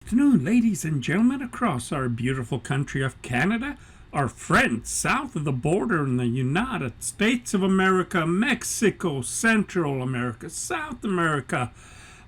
afternoon, ladies and gentlemen, across our beautiful country of Canada, our friends south of the border in the United States of America, Mexico, Central America, South America,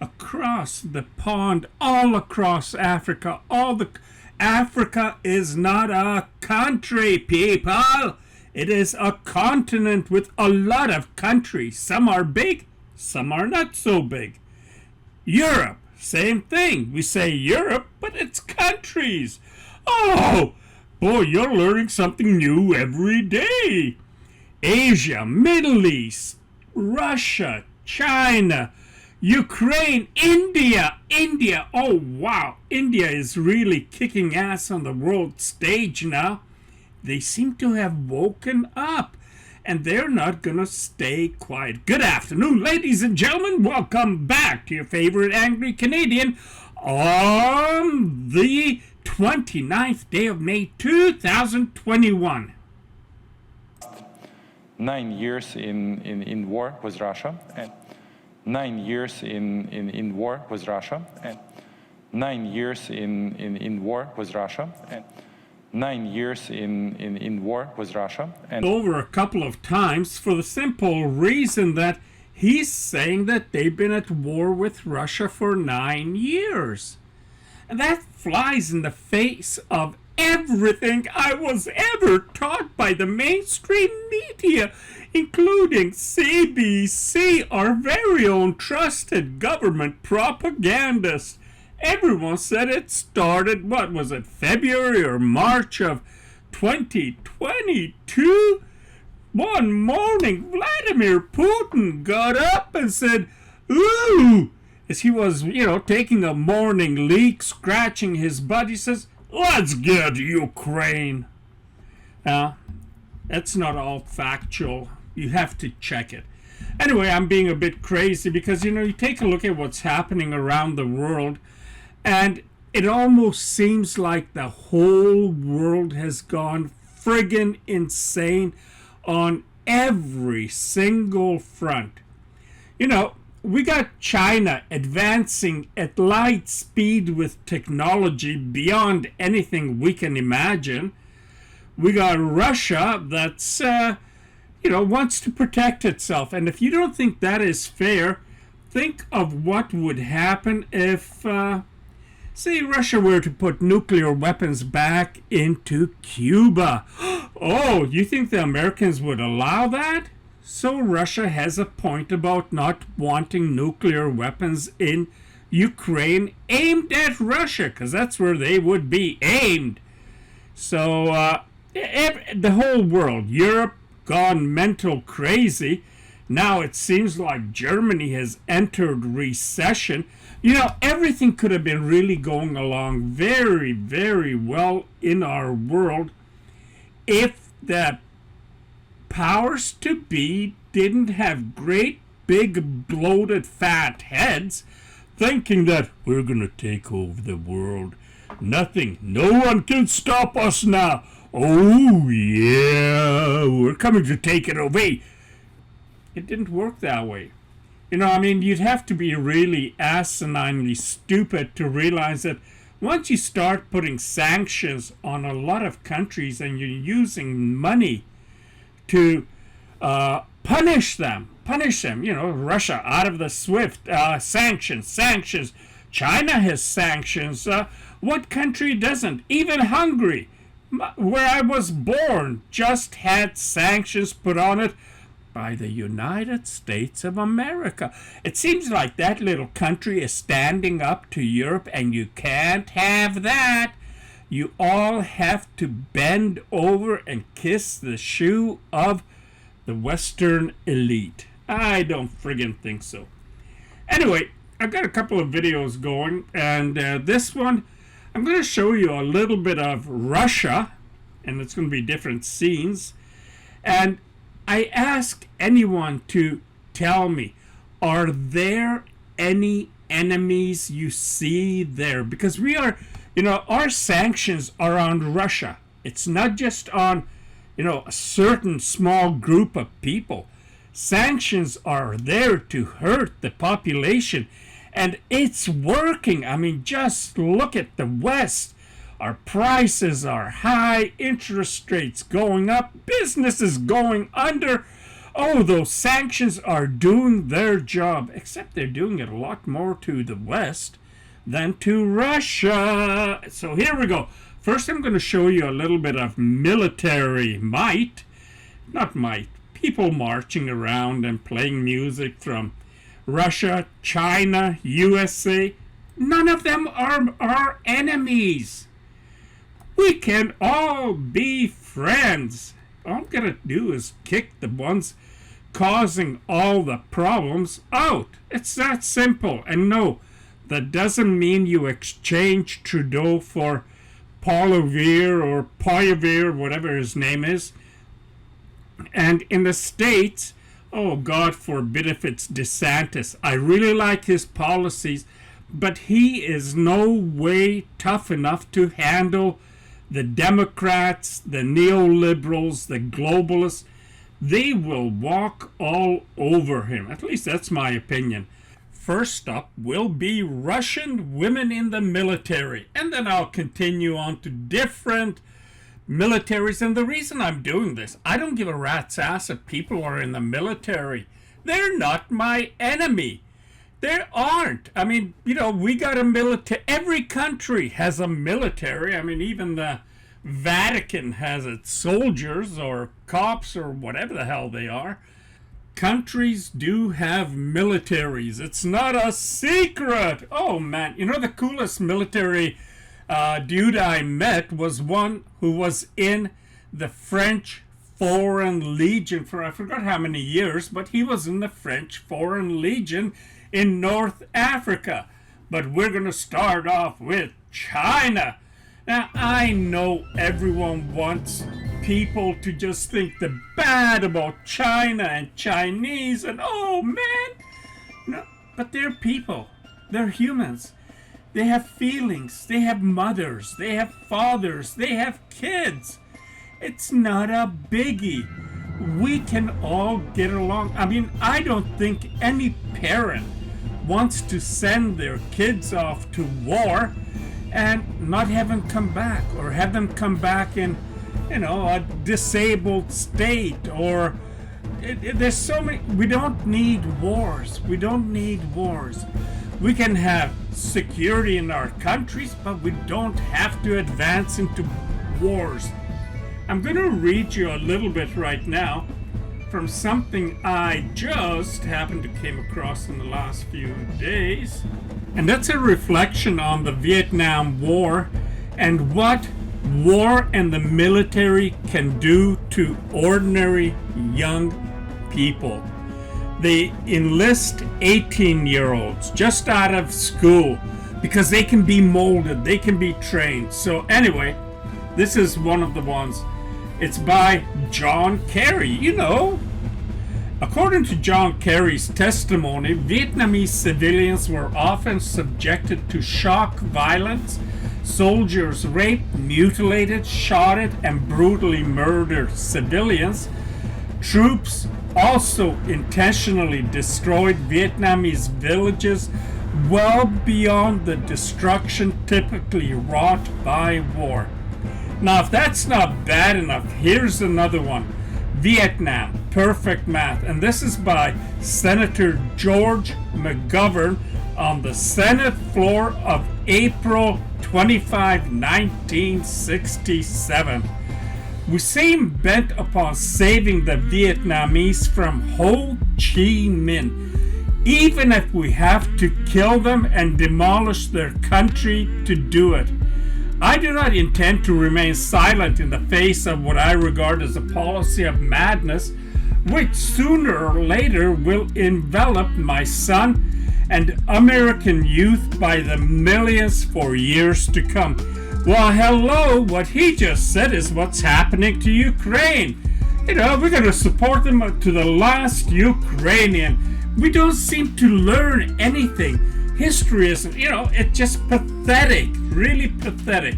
across the pond, all across Africa, Africa is not a country, people. It is a continent with a lot of countries. Some are big, some are not so big. Europe, same thing. We say Europe, but it's countries. Oh, boy, you're learning something new every day. Asia, Middle East, Russia, China, Ukraine, India. Oh, wow. India is really kicking ass on the world stage now. They seem to have woken up, and they're not going to stay quiet. Good afternoon, ladies and gentlemen. Welcome back to your favorite Angry Canadian on the 29th day of May, 2021. 9 years in war with Russia, and 9 years in war with Russia, and 9 years in war with Russia, and 9 years in war with Russia. And over a couple of times for the simple reason that he's saying that they've been at war with Russia for 9 years. And that flies in the face of everything I was ever taught by the mainstream media, including CBC, our very own trusted government propagandist. Everyone said it started, what was it, February or March of 2022? One morning, Vladimir Putin got up and said, ooh, as he was, taking a morning leak, scratching his butt, he says, let's get Ukraine. Now, that's not all factual. You have to check it. Anyway, I'm being a bit crazy because, you take a look at what's happening around the world, and it almost seems like the whole world has gone friggin' insane on every single front. We got China advancing at light speed with technology beyond anything we can imagine. We got Russia that's, wants to protect itself. And if you don't think that is fair, think of what would happen if, say, Russia were to put nuclear weapons back into Cuba. Oh, you think the Americans would allow that? So Russia has a point about not wanting nuclear weapons in Ukraine aimed at Russia, because that's where they would be aimed. So the whole world, Europe, gone mental crazy. Now it seems like Germany has entered recession. Everything could have been really going along very, very well in our world if the powers to be didn't have great, big, bloated, fat heads thinking that we're going to take over the world. No one can stop us now. Oh, yeah, we're coming to take it away. It didn't work that way. You'd have to be really asininely stupid to realize that once you start putting sanctions on a lot of countries and you're using money to punish them, Russia out of the SWIFT, sanctions. China has sanctions. What country doesn't? Even Hungary, where I was born, just had sanctions put on it by the United States of America. It seems like that little country is standing up to Europe, and you can't have that. You all have to bend over and kiss the shoe of the Western elite. I don't friggin' think so. Anyway, I've got a couple of videos going, and this one, I'm going to show you a little bit of Russia, and it's going to be different scenes. And I ask anyone to tell me, are there any enemies you see there? Because we are, our sanctions are on Russia. It's not just on, a certain small group of people. Sanctions are there to hurt the population. And it's working. I mean, just look at the West. Our prices are high, interest rates going up, businesses going under. Oh, those sanctions are doing their job, except they're doing it a lot more to the West than to Russia. So here we go. First, I'm going to show you a little bit of military might. Not might. People marching around and playing music from Russia, China, USA. None of them are our enemies. We can all be friends. All I'm going to do is kick the ones causing all the problems out. It's that simple. And no, that doesn't mean you exchange Trudeau for Poilievre or Poilievre, whatever his name is. And in the States, oh, God forbid if it's DeSantis. I really like his policies, but he is no way tough enough to handle the Democrats, the neoliberals, the globalists. They will walk all over him. At least that's my opinion. First up will be Russian women in the military. And then I'll continue on to different militaries. And the reason I'm doing this, I don't give a rat's ass if people are in the military. They're not my enemy. They aren't. I mean, we got a military. Every country has a military. I mean, even the Vatican has its soldiers or cops or whatever the hell they are. Countries do have militaries. It's not a secret. Oh, man. The coolest military dude I met was one who was in the French Foreign Legion for I forgot how many years, but he was in the French Foreign Legion in North Africa. But we're going to start off with China. Now, I know everyone wants people to just think the bad about China and Chinese and, oh, man. No, but they're people. They're humans. They have feelings. They have mothers. They have fathers. They have kids. It's not a biggie. We can all get along. I mean, I don't think any parent wants to send their kids off to war and not have them come back, or have them come back in, a disabled state, or there's so many. We don't need wars. We don't need wars. We can have security in our countries, but we don't have to advance into wars. I'm going to read you a little bit right now from something I just happened to came across in the last few days. And that's a reflection on the Vietnam War and what war and the military can do to ordinary young people. They enlist 18-year-olds just out of school because they can be molded, they can be trained. So anyway, this is one of the ones. It's by John Kerry, According to John Kerry's testimony, Vietnamese civilians were often subjected to shock violence. Soldiers raped, mutilated, shot and brutally murdered civilians. Troops also intentionally destroyed Vietnamese villages well beyond the destruction typically wrought by war. Now, if that's not bad enough, here's another one. Vietnam, Perfect Math. And this is by Senator George McGovern on the Senate floor of April 25, 1967. We seem bent upon saving the Vietnamese from Ho Chi Minh, even if we have to kill them and demolish their country to do it. I do not intend to remain silent in the face of what I regard as a policy of madness, which sooner or later will envelop my son and American youth by the millions for years to come. Well, hello, what he just said is what's happening to Ukraine. We're going to support them to the last Ukrainian. We don't seem to learn anything. History isn't, it's just pathetic, really pathetic.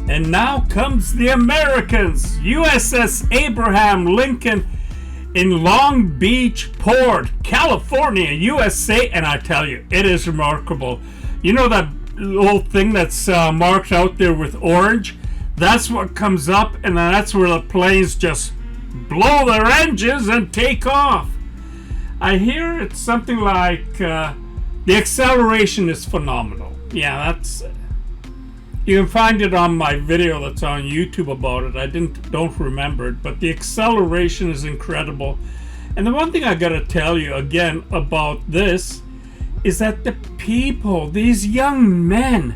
And now comes the Americans. USS Abraham Lincoln in Long Beach Port, California, USA, and I tell you, it is remarkable. You know that little thing that's marked out there with orange? That's what comes up, and then that's where the planes just blow their engines and take off. I hear it's something like the acceleration is phenomenal. Yeah, that's. You can find it on my video that's on YouTube about it. I don't remember it, but the acceleration is incredible. And the one thing I gotta tell you again about this is that the people, these young men,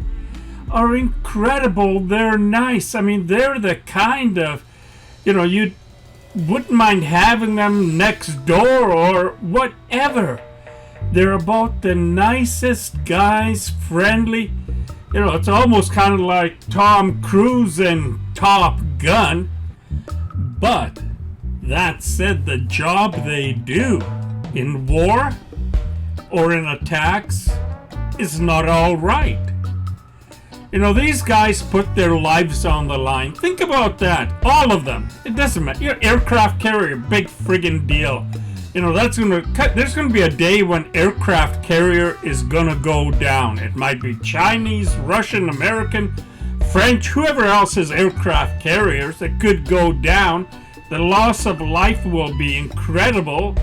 are incredible. They're nice. I mean, they're the kind of, you wouldn't mind having them next door or whatever. They're about the nicest guys, friendly. It's almost kind of like Tom Cruise in Top Gun. But that said, the job they do in war or in attacks is not all right. These guys put their lives on the line. Think about that. All of them. It doesn't matter. Aircraft carrier, big friggin' deal. There's gonna be a day when aircraft carrier is gonna go down. It might be Chinese, Russian, American, French, whoever else has aircraft carriers that could go down. The loss of life will be incredible,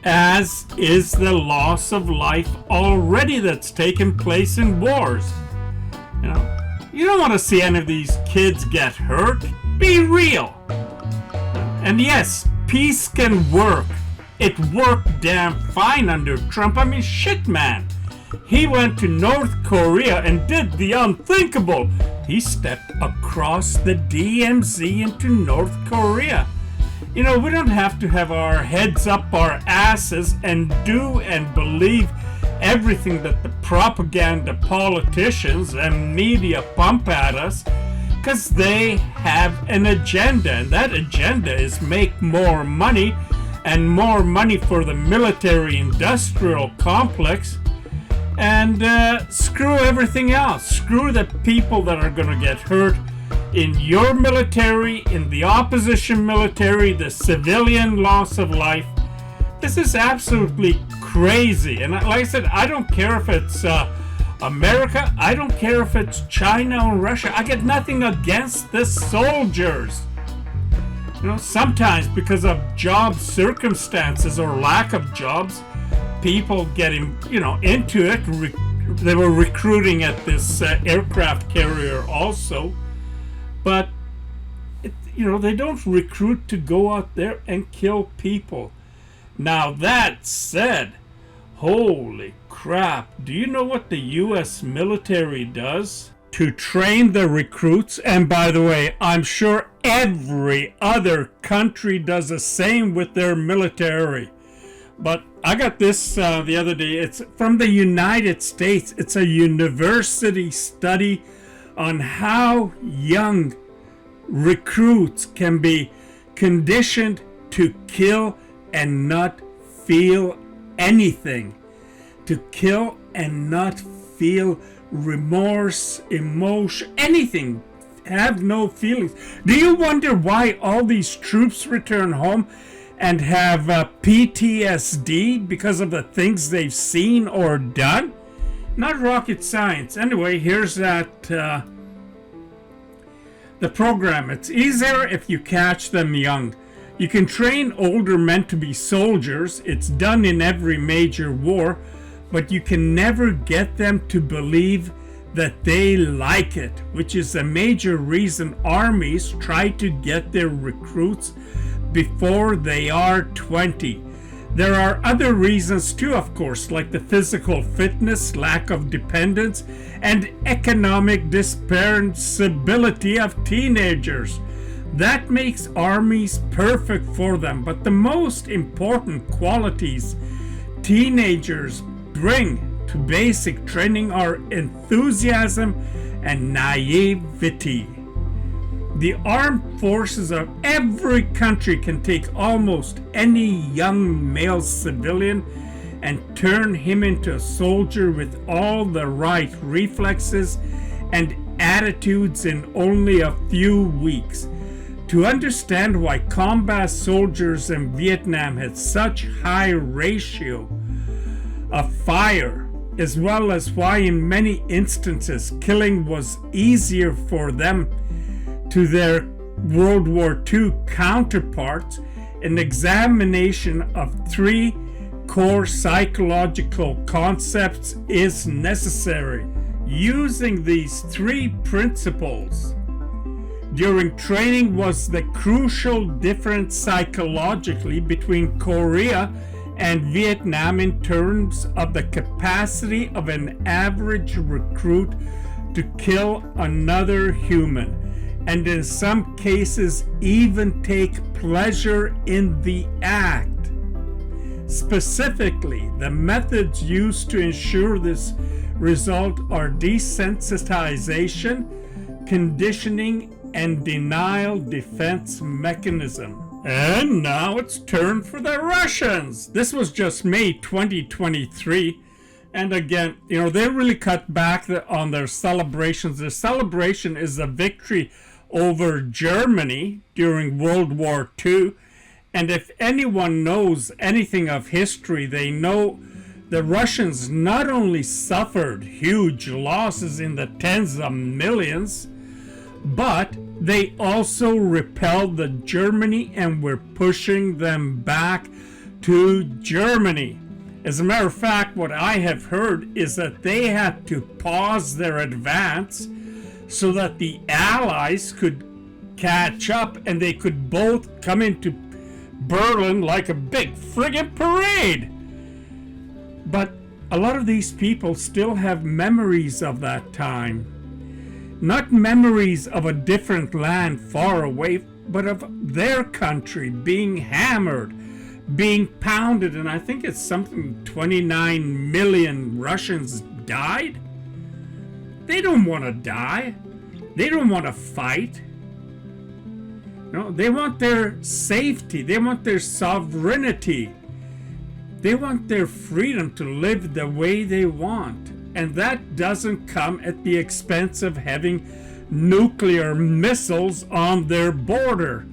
as is the loss of life already that's taken place in wars. You don't want to see any of these kids get hurt. Be real. And yes, peace can work. It worked damn fine under Trump. I mean, shit, man. He went to North Korea and did the unthinkable. He stepped across the DMZ into North Korea. We don't have to have our heads up our asses and do and believe everything that the propaganda politicians and media pump at us, because they have an agenda, and that agenda is make more money and more money for the military-industrial complex, and screw everything else. Screw the people that are going to get hurt in your military, in the opposition military, the civilian loss of life. This is absolutely crazy. And like I said, I don't care if it's America. I don't care if it's China or Russia. I get nothing against the soldiers. Sometimes because of job circumstances or lack of jobs, people get into it. They were recruiting at this aircraft carrier also. But, they don't recruit to go out there and kill people. Now, that said, holy crap, do you know what the U.S. military does to train the recruits? And by the way, I'm sure every other country does the same with their military. But I got this the other day. It's from the United States. It's a university study on how young recruits can be conditioned to kill and not feel anything. To kill and not feel remorse, emotion, anything. Have no feelings. Do you wonder why all these troops return home and have PTSD because of the things they've seen or done? Not rocket science. Anyway, here's that the program. It's easier if you catch them young. You can train older men to be soldiers. It's done in every major war, but you can never get them to believe that they like it, which is a major reason armies try to get their recruits before they are 20. There are other reasons too, of course, like the physical fitness, lack of dependence, and economic dispensability of teenagers. That makes armies perfect for them. But the most important qualities teenagers bring to basic training are enthusiasm and naivety. The armed forces of every country can take almost any young male civilian and turn him into a soldier with all the right reflexes and attitudes in only a few weeks. To understand why combat soldiers in Vietnam had such high ratio of fire, as well as why in many instances killing was easier for them to their World War II counterparts, an examination of 3 core psychological concepts is necessary. Using these 3 principles during training was the crucial difference psychologically between Korea and Vietnam in terms of the capacity of an average recruit to kill another human, and in some cases even take pleasure in the act. Specifically, the methods used to ensure this result are desensitization, conditioning, and denial defense mechanism. And now it's turn for the Russians. This was just May 2023. And again, they really cut back on their celebrations. Their celebration is a victory over Germany during World War II. And if anyone knows anything of history, they know the Russians not only suffered huge losses in the tens of millions, but they also repelled the Germany and were pushing them back to Germany. As a matter of fact, what I have heard is that they had to pause their advance so that the Allies could catch up and they could both come into Berlin like a big friggin' parade. But a lot of these people still have memories of that time. Not memories of a different land far away, but of their country being hammered, being pounded, and I think it's something 29 million Russians died. They don't want to die. They don't want to fight. No, they want their safety. They want their sovereignty. They want their freedom to live the way they want. And that doesn't come at the expense of having nuclear missiles on their border.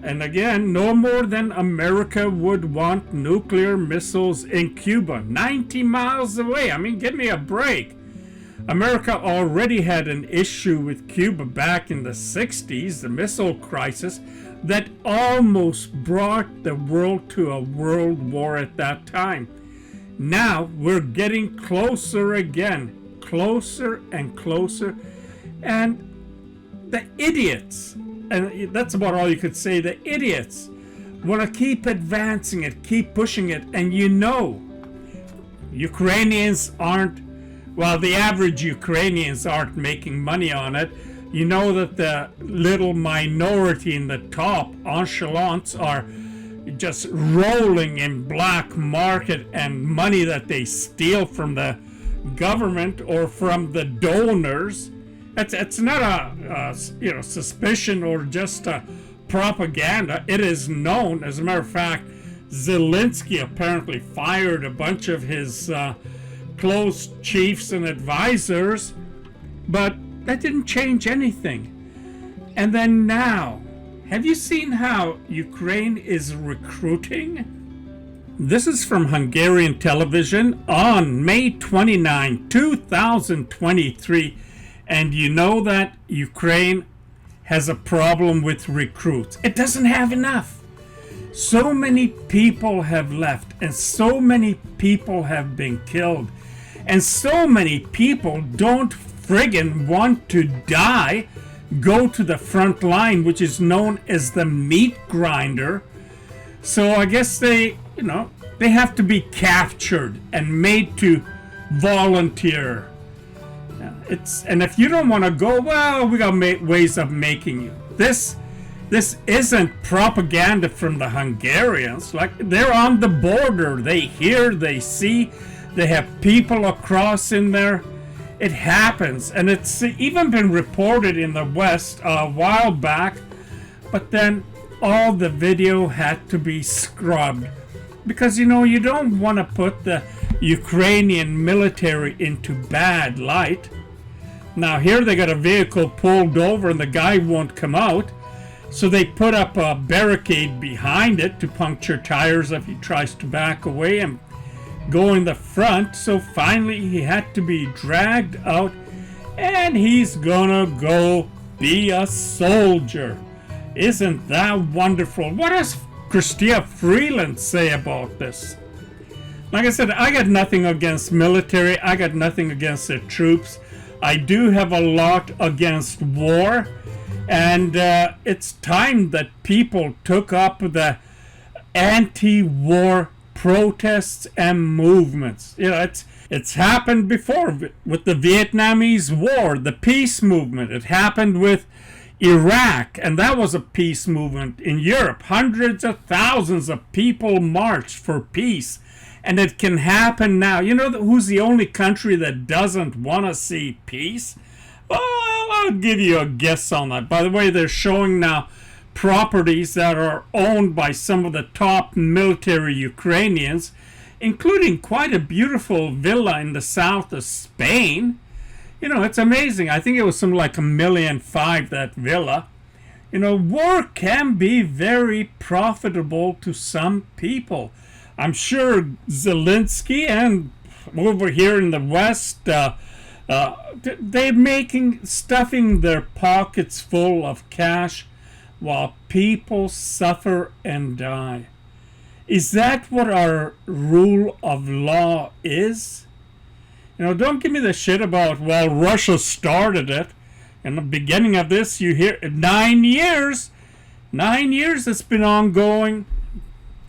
And again, no more than America would want nuclear missiles in Cuba, 90 miles away. I mean, give me a break. America already had an issue with Cuba back in the 60s, the missile crisis, that almost brought the world to a world war at that time. Now we're getting closer again, closer and closer, and the idiots, and that's about all you could say, the idiots want to keep advancing it, keep pushing it, and Ukrainians aren't, well, the average Ukrainians aren't making money on it. You know that the little minority in the top echelons are just rolling in black market and money that they steal from the government or from the donors. It's not a suspicion or just a propaganda. It is known. As a matter of fact, Zelensky apparently fired a bunch of his close chiefs and advisors, but that didn't change anything. And then now, have you seen how Ukraine is recruiting? This is from Hungarian television on May 29, 2023. And you know that Ukraine has a problem with recruits. It doesn't have enough. So many people have left, and so many people have been killed, and so many people don't friggin' want to die, go to the front line, which is known as the meat grinder. So I guess they have to be captured and made to volunteer. And if you don't want to go, well, we got ways of making you. This isn't propaganda from the Hungarians. Like, they're on the border. They hear, they see, they have people across in there. It happens, and it's even been reported in the West a while back, but then all the video had to be scrubbed because you don't want to put the Ukrainian military into bad light. Now here they got a vehicle pulled over and the guy won't come out, So they put up a barricade behind it to puncture tires if he tries to back away and go in the front. So finally he had to be dragged out, and he's gonna go be a soldier. Isn't that wonderful? What does Chrystia Freeland say about this? Like I said, I got nothing against military. I got nothing against the troops. I do have a lot against war. And it's time that people took up the anti-war protests and movements. You know, it's happened before with the Vietnamese War, the peace movement. It happened with Iraq, and that was a peace movement in Europe. Hundreds of thousands of people marched for peace, and it can happen now. You know who's the only country that doesn't want to see peace? Well, I'll give you a guess on that. By the way, they're showing now properties that are owned by some of the top military Ukrainians, including quite a beautiful villa in the south of Spain. You know, it's amazing. I think it was something like $1.5 million, that villa. You know, war can be very profitable to some people. I'm sure Zelensky and over here in the West, they're stuffing their pockets full of cash while people suffer and die. Is that what our rule of law is? You know, don't give me the shit about, well, Russia started it. In the beginning of this, you hear 9 years. 9 years it's been ongoing.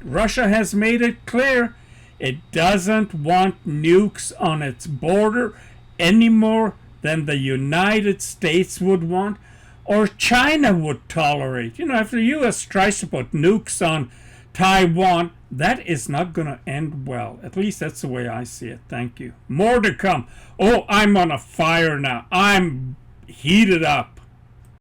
Russia has made it clear it doesn't want nukes on its border any more than the United States would want or China would tolerate. You know, if the U.S. tries to put nukes on Taiwan, that is not going to end well. At least that's the way I see it. Thank you. More to come. Oh, I'm on a fire now. I'm heated up.